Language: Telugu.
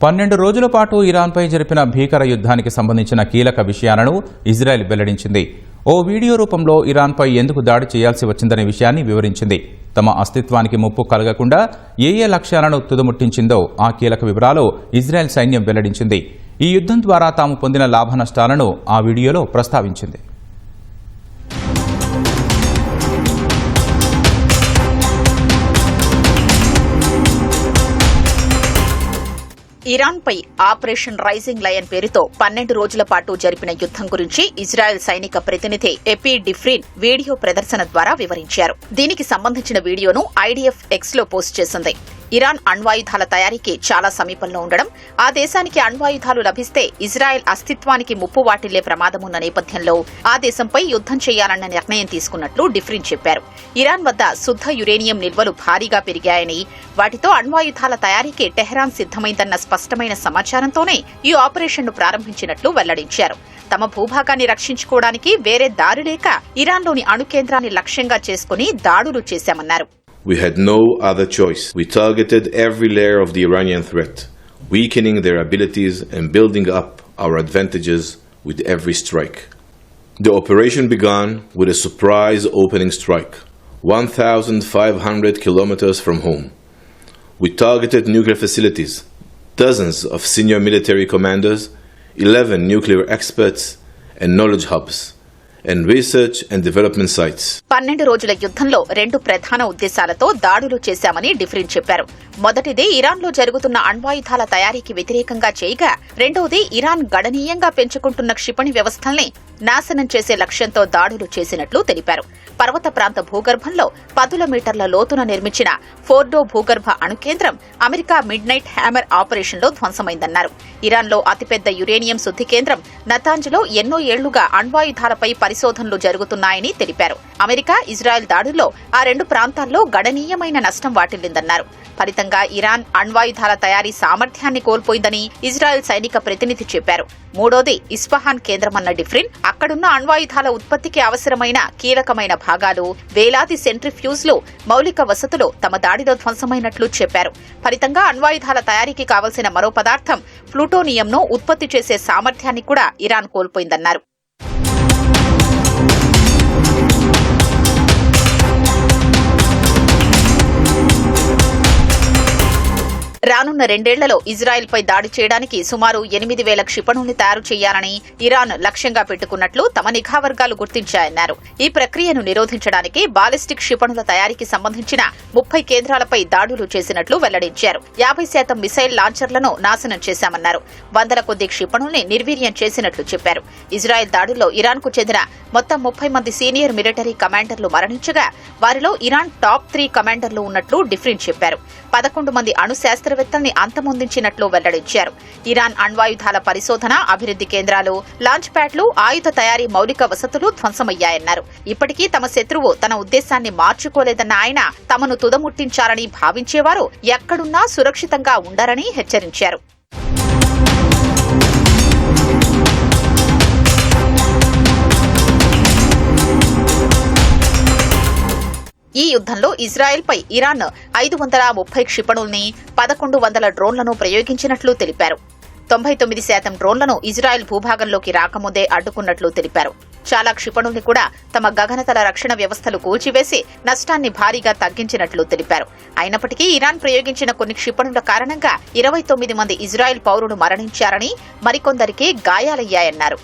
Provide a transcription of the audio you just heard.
12 రోజుల పాటు ఇరాన్పై జరిపిన భీకర యుద్ధానికి సంబంధించిన కీలక విషయాలను ఇజ్రాయెల్ వెల్లడించింది. ఓ వీడియో రూపంలో ఇరాన్పై ఎందుకు దాడి చేయాల్సి వచ్చిందనే విషయాన్ని వివరించింది. తమ అస్తిత్వానికి ముప్పు కలగకుండా ఏ లక్ష్యాలను తుదముట్టించిందో ఆ కీలక వివరాలు ఇజ్రాయెల్ సైన్యం వెల్లడించింది. ఈ యుద్ధం ద్వారా తాము పొందిన లాభ నష్టాలను ఆ వీడియోలో ప్రస్తావించింది. ఇరాన్పై ఆపరేషన్ రైజింగ్ లయన్ పేరుతో 12 రోజుల పాటు జరిపిన యుద్దం గురించి ఇజ్రాయెల్ సైనిక ప్రతినిధి ఎపీ డిఫ్రిన్ వీడియో ప్రదర్శన ద్వారా వివరించారు. దీనికి సంబంధించిన వీడియోను ఐడిఎఫ్ ఎక్స్ లో పోస్ట్ చేసింది. ఇరాన్ అణ్వాయుధాల తయారీకి చాలా సమీపంలో ఉండడం, ఆ దేశానికి అణ్వాయుధాలు లభిస్తే ఇజ్రాయెల్ అస్తిత్వానికి ముప్పు వాటిల్లే ప్రమాదమున్న నేపథ్యంలో ఆ దేశంపై యుద్దం చేయాలన్న నిర్ణయం తీసుకున్నట్లు డిఫ్రిన్ చెప్పారు. ఇరాన్ వద్ద శుద్ధ యురేనియం నిల్వలు భారీగా పెరిగాయని, వాటితో అణ్వాయుధాల తయారీకి టెహరాన్ సిద్దమైందన్న స్పష్టమైన సమాచారంతోనే ఈ ఆపరేషన్ను ప్రారంభించినట్లు వెల్లడించారు. తమ భూభాగాన్ని రక్షించుకోవడానికి వేరే దారి లేక ఇరాన్లోని అణు కేంద్రాన్ని లక్ష్యంగా చేసుకుని దాడులు చేశామన్నారు. We had no other choice. We targeted every layer of the Iranian threat, weakening their abilities and building up our advantages with every strike. The operation began with a surprise opening strike, 1,500 kilometers from home. We targeted nuclear facilities, dozens of senior military commanders, 11 nuclear experts and knowledge hubs, and research and development sites. 12 రోజుల యుద్ధంలో 2 ప్రధాన ఉద్దేశాలతో దాడులు చేశామని డిఫ్రిన్ చెప్పారు. మొదటిది ఇరాన్లో జరుగుతున్న అణ్వాయుధాల తయారీకి వ్యతిరేకంగా చేయగా, రెండవది ఇరాన్ గణనీయంగా పెంచుకుంటున్న క్షిపణి వ్యవస్థల్ని నాశనం చేసే లక్ష్యంతో దాడులు చేసినట్లు తెలిపారు. పర్వత ప్రాంత భూగర్భంలో 10 మీటర్ల లోతున నిర్మించిన ఫోర్డో భూగర్భ అణు కేంద్రం అమెరికా మిడ్ నైట్ హ్యామర్ ఆపరేషన్లో ధ్వంసమైందన్నారు. ఇరాన్లో అతిపెద్ద యురేనియం శుద్ధి కేంద్రం నతాంజ్లో ఎన్నో ఏళ్లుగా అణ్వాయుధాలపై పరిశోధనలు జరుగుతున్నాయని తెలిపారు. అమెరికా, ఇజ్రాయెల్ దాడుల్లో ఆ 2 ప్రాంతాల్లో గణనీయమైన నష్టం వాటిల్లిందన్నారు. ఫలితంగా ఇరాన్ అణ్వాయుధాల తయారీ సామర్థ్యాన్ని కోల్పోయిందని ఇజ్రాయెల్ సైనిక ప్రతినిధి చెప్పారు. మూడోది ఇస్ఫహాన్ కేంద్రమన్న డిఫ్రిన్, అక్కడున్న అణ్వాయుధాల ఉత్పత్తికి అవసరమైన కీలకమైన భాగాలు, వేలాది సెంట్రిఫ్యూజ్లు, మౌలిక వసతులు తమ దాడిలో ధ్వంసమైనట్లు చెప్పారు. ఫలితంగా అణ్వాయుధాల తయారీకి కావలసిన మరో పదార్థం ప్లూటోనియంను ఉత్పత్తి చేసే సామర్థ్యాన్ని కూడా ఇరాన్ కోల్పోయిందన్నారు. రానున్న 2 ఏళ్లలో ఇజ్రాయెల్పై దాడి చేయడానికి సుమారు 8,000 క్షిపణుల్ని తయారు చేయాలని ఇరాన్ లక్ష్యంగా పెట్టుకున్నట్లు తమ నిఘా వర్గాలు గుర్తించాయన్నారు. ఈ ప్రక్రియను నిరోధించడానికి బాలిస్టిక్ క్షిపణుల తయారీకి సంబంధించిన 30 కేంద్రాలపై దాడులు చేసినట్లు వెల్లడించారు. 50% మిసైల్ లాంచర్లను నాశనం చేశామన్నారు. వందల కొద్ది క్షిపణుల్ని నిర్వీర్యం చేసినట్లు చెప్పారు. ఇజ్రాయెల్ దాడుల్లో ఇరాన్కు చెందిన మొత్తం 30 మంది సీనియర్ మిలిటరీ కమాండర్లు మరణించగా, వారిలో ఇరాన్ టాప్ 3 కమాండర్లు ఉన్నట్లు డిఫ్రిన్ చెప్పారు. 11 మంది అణు శాస్త్రవేత్తల్ని అంతమొందించినట్లు వెల్లడించారు. ఇరాన్ అణ్వాయుధాల పరిశోధన, అభివృద్ది కేంద్రాలు, లాంచ్ ప్యాడ్లు, ఆయుధ తయారీ మౌలిక వసతులు ధ్వంసమయ్యాయన్నారు. ఇప్పటికీ తమ శత్రువు తన ఉద్దేశాన్ని మార్చుకోలేదన్న ఆయన, తమను తుదముట్టించాలని భావించేవారు ఎక్కడున్నా సురక్షితంగా ఉండరని హెచ్చరించారు. ఈ యుద్ధంలో ఇజ్రాయెల్పై ఇరాన్ 530 క్షిపణుల్ని, 1100 డ్రోన్లను ప్రయోగించినట్లు తెలిపారు. 99% డ్రోన్లను ఇజ్రాయెల్ భూభాగంలోకి రాకముందే అడ్డుకున్నట్లు తెలిపారు. చాలా క్షిపణుల్ని కూడా తమ గగనతల రక్షణ వ్యవస్థలు కూల్చివేసి నష్టాన్ని భారీగా తగ్గించినట్లు తెలిపారు. అయినప్పటికీ ఇరాన్ ప్రయోగించిన కొన్ని క్షిపణుల కారణంగా 29 మంది ఇజ్రాయెల్ పౌరులు మరణించారని, మరికొందరికి గాయాలయ్యాయన్నారు.